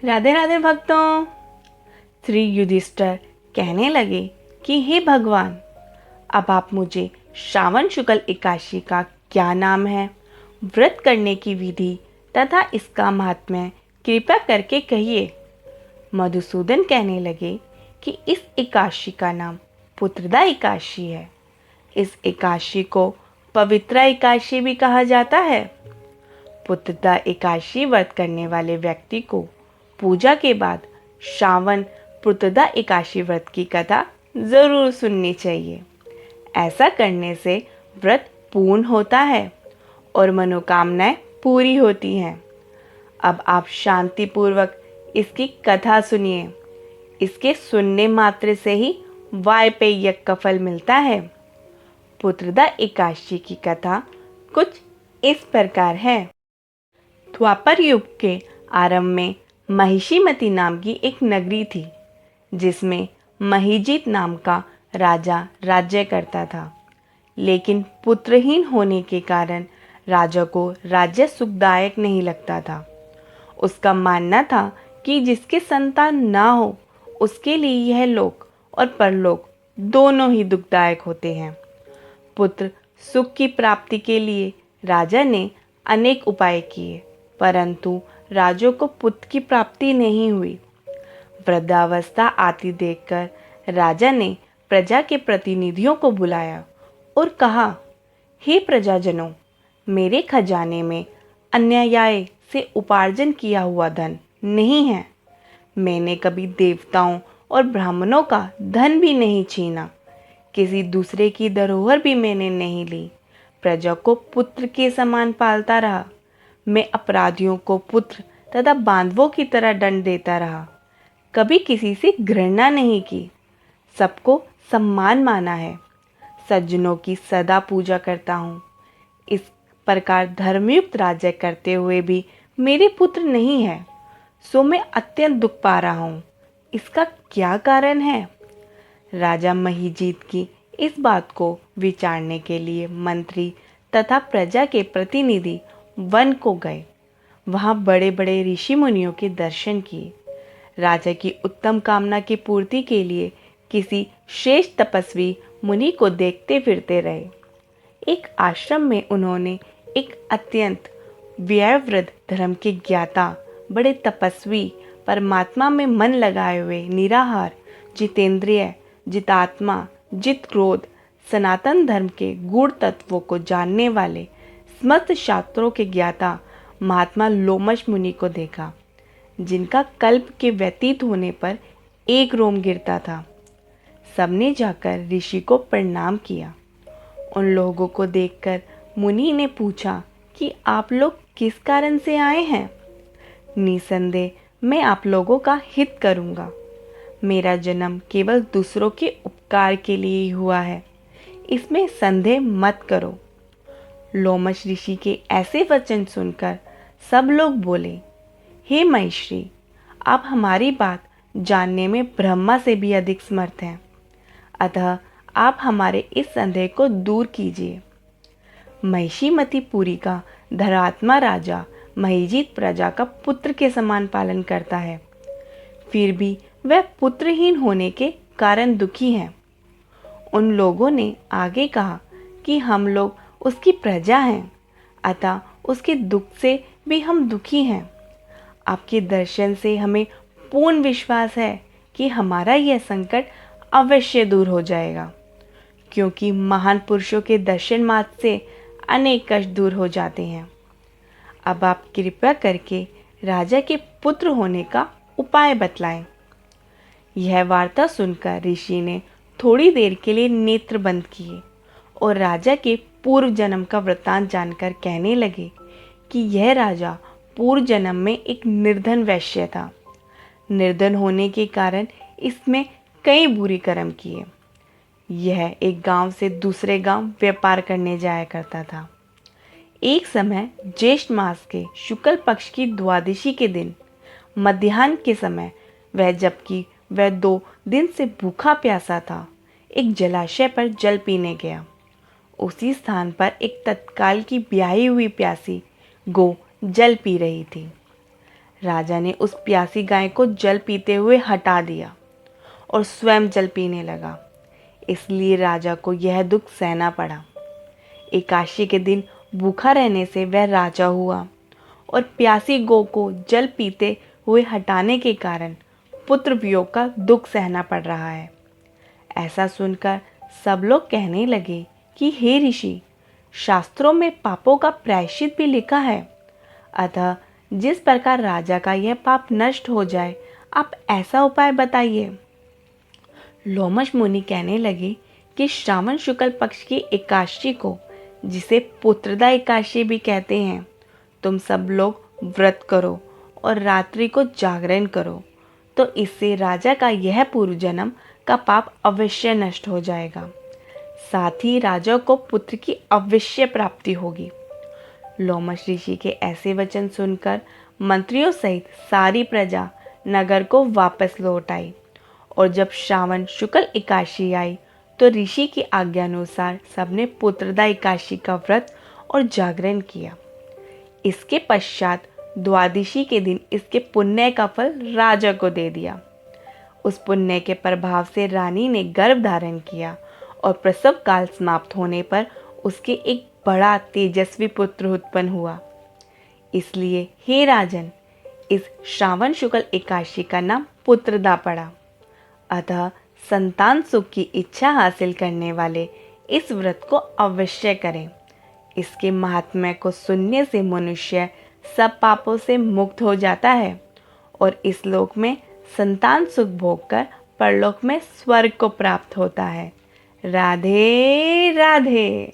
राधे राधे भक्तों। श्री युधिष्ठिर कहने लगे कि हे भगवान, अब आप मुझे श्रावण शुक्ल एकादशी का क्या नाम है, व्रत करने की विधि तथा इसका महात्म्य कृपया करके कहिए। मधुसूदन कहने लगे कि इस एकादशी का नाम पुत्रदा एकादशी है। इस एकादशी को पवित्रा एकादशी भी कहा जाता है। पुत्रदा एकादशी व्रत करने वाले व्यक्ति को पूजा के बाद श्रावण पुत्रदा एकादशी व्रत की कथा जरूर सुननी चाहिए। ऐसा करने से व्रत पूर्ण होता है और मनोकामनाएं पूरी होती हैं। अब आप शांतिपूर्वक इसकी कथा सुनिए। इसके सुनने मात्र से ही वायपेयक का फल मिलता है। पुत्रदा एकादशी की कथा कुछ इस प्रकार है। द्वापर युग के आरंभ में महिषीमती नाम की एक नगरी थी, जिसमें महीजीत नाम का राजा राज्य करता था। लेकिन पुत्रहीन होने के कारण राजा को राज्य सुखदायक नहीं लगता था। उसका मानना था कि जिसके संतान ना हो उसके लिए यह लोक और परलोक दोनों ही दुखदायक होते हैं। पुत्र सुख की प्राप्ति के लिए राजा ने अनेक उपाय किए, परंतु राजा को पुत्र की प्राप्ति नहीं हुई। वृद्धावस्था आती देखकर राजा ने प्रजा के प्रतिनिधियों को बुलाया और कहा, हे प्रजाजनों, मेरे खजाने में अन्याय से उपार्जन किया हुआ धन नहीं है। मैंने कभी देवताओं और ब्राह्मणों का धन भी नहीं छीना। किसी दूसरे की धरोहर भी मैंने नहीं ली। प्रजा को पुत्र के समान पालता रहा। मैं अपराधियों को पुत्र तथा बांधवों की तरह दंड देता रहा। कभी किसी से घृणा नहीं की। सबको सम्मान माना है। सज्जनों की सदा पूजा करता हूँ। इस प्रकार धर्मयुक्त राज्य करते हुए भी मेरे पुत्र नहीं है, सो मैं अत्यंत दुख पा रहा हूँ। इसका क्या कारण है? राजा महीजीत की इस बात को विचारने के लिए मंत्री तथा प्रजा के प्रतिनिधि वन को गए। वहाँ बड़े बड़े ऋषि मुनियों के दर्शन किए। राजा की उत्तम कामना की पूर्ति के लिए किसी श्रेष्ठ तपस्वी मुनि को देखते फिरते रहे। एक आश्रम में उन्होंने एक अत्यंत व्यवृद्ध धर्म के ज्ञाता, बड़े तपस्वी, परमात्मा में मन लगाए हुए, निराहार, जितेंद्रिय, जितात्मा, जित क्रोध, सनातन धर्म के गूढ़ तत्वों को जानने वाले समस्त शास्त्रों के ज्ञाता महात्मा लोमश मुनि को देखा, जिनका कल्प के व्यतीत होने पर एक रोम गिरता था। सबने जाकर ऋषि को प्रणाम किया। उन लोगों को देखकर मुनि ने पूछा कि आप लोग किस कारण से आए हैं? निसंदेह मैं आप लोगों का हित करूंगा। मेरा जन्म केवल दूसरों के उपकार के लिए ही हुआ है, इसमें संदेह मत करो। लोमश ऋषि के ऐसे वचन सुनकर सब लोग बोले, हे महिषी, आप हमारी बात जानने में ब्रह्मा से भी अधिक समर्थ हैं, अतः आप हमारे इस संदेह को दूर कीजिए। महिषीमती पुरी का धर्मात्मा राजा महीजीत प्रजा का पुत्र के समान पालन करता है, फिर भी वह पुत्रहीन होने के कारण दुखी हैं। उन लोगों ने आगे कहा कि हम लोग उसकी प्रजा हैं, अतः उसके दुख से भी हम दुखी हैं। आपके दर्शन से हमें पूर्ण विश्वास है कि हमारा यह संकट अवश्य दूर हो जाएगा, क्योंकि महान पुरुषों के दर्शन मात्र से अनेक कष्ट दूर हो जाते हैं। अब आप कृपया करके राजा के पुत्र होने का उपाय बतलाएं। यह वार्ता सुनकर ऋषि ने थोड़ी देर के लिए नेत्र बंद किए और राजा के पूर्व जन्म का वृत्तांत जानकर कहने लगे कि यह राजा पूर्व जन्म में एक निर्धन वैश्य था। निर्धन होने के कारण इसमें कई बुरी कर्म किए। यह एक गांव से दूसरे गांव व्यापार करने जाया करता था। एक समय ज्येष्ठ मास के शुक्ल पक्ष की द्वादशी के दिन मध्याह्न के समय जबकि वह 2 दिन से भूखा प्यासा था, एक जलाशय पर जल पीने गया। उसी स्थान पर एक तत्काल की ब्याही हुई प्यासी गो जल पी रही थी। राजा ने उस प्यासी गाय को जल पीते हुए हटा दिया और स्वयं जल पीने लगा। इसलिए राजा को यह दुख सहना पड़ा। एकादशी के दिन भूखा रहने से वह राजा हुआ और प्यासी गौ को जल पीते हुए हटाने के कारण पुत्र वियोग का दुख सहना पड़ रहा है। ऐसा सुनकर सब लोग कहने लगे कि हे ऋषि, शास्त्रों में पापों का प्रायश्चित भी लिखा है, अतः जिस प्रकार राजा का यह पाप नष्ट हो जाए, आप ऐसा उपाय बताइए। लोमश मुनि कहने लगे कि श्रावण शुक्ल पक्ष की एकादशी को, जिसे पुत्रदा एकादशी भी कहते हैं, तुम सब लोग व्रत करो और रात्रि को जागरण करो, तो इससे राजा का यह पूर्व जन्म का पाप अवश्य नष्ट हो जाएगा। साथ ही राजा को पुत्र की अवश्य प्राप्ति होगी। लोमश ऋषि के ऐसे वचन सुनकर मंत्रियों सहित सारी प्रजा नगर को वापस लौट आई और जब श्रावण शुक्ल एकादशी आई तो ऋषि की आज्ञा अनुसार सबने पुत्रदा एकादशी का व्रत और जागरण किया। इसके पश्चात द्वादशी के दिन इसके पुण्य का फल राजा को दे दिया। उस पुण्य के प्रभाव से रानी ने गर्भ धारण किया और प्रसव काल समाप्त होने पर उसके एक बड़ा तेजस्वी पुत्र उत्पन्न हुआ। इसलिए हे राजन, इस श्रावण शुक्ल एकादशी का नाम पुत्रदा पड़ा। अतः संतान सुख की इच्छा हासिल करने वाले इस व्रत को अवश्य करें। इसके महात्म्य को सुनने से मनुष्य सब पापों से मुक्त हो जाता है और इस लोक में संतान सुख भोगकर परलोक में स्वर्ग को प्राप्त होता है। राधे राधे।